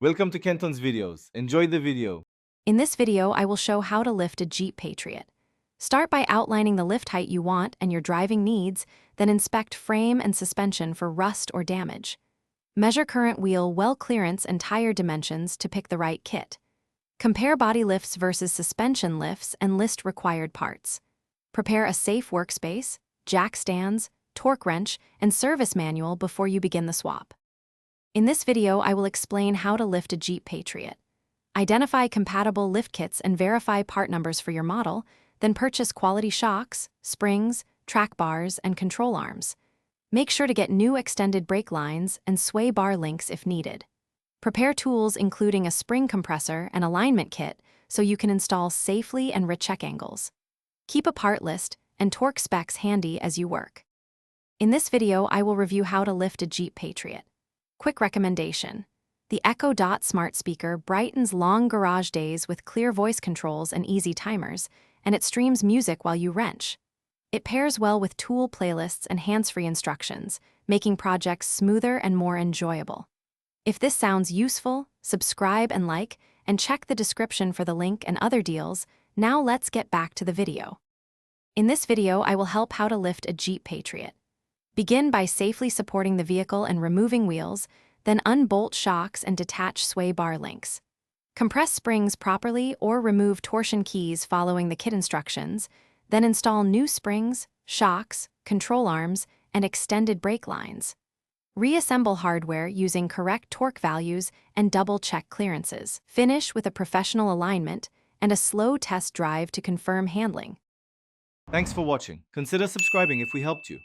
Welcome to Kenton's videos. Enjoy the video. In this video, I will show how to lift a Jeep Patriot. Start by outlining the lift height you want and your driving needs, then inspect frame and suspension for rust or damage. Measure current wheel well clearance and tire dimensions to pick the right kit. Compare body lifts versus suspension lifts and list required parts. Prepare a safe workspace, jack stands, torque wrench, and service manual before you begin the swap. In this video, I will explain how to lift a Jeep Patriot. Identify compatible lift kits and verify part numbers for your model, then purchase quality shocks, springs, track bars, and control arms. Make sure to get new extended brake lines and sway bar links if needed. Prepare tools including a spring compressor and alignment kit so you can install safely and recheck angles. Keep a part list and torque specs handy as you work. In this video, I will review how to lift a Jeep Patriot. Quick recommendation. The Echo Dot smart speaker brightens long garage days with clear voice controls and easy timers, and it streams music while you wrench. It pairs well with tool playlists and hands-free instructions, making projects smoother and more enjoyable. If this sounds useful, subscribe and like, and check the description for the link and other deals. Now let's get back to the video. In this video, I will help how to lift a Jeep Patriot. Begin by safely supporting the vehicle and removing wheels, then unbolt shocks and detach sway bar links. Compress springs properly or remove torsion keys following the kit instructions, then install new springs, shocks, control arms, and extended brake lines. Reassemble hardware using correct torque values and double-check clearances. Finish with a professional alignment and a slow test drive to confirm handling. Thanks for watching. Consider subscribing if we helped you.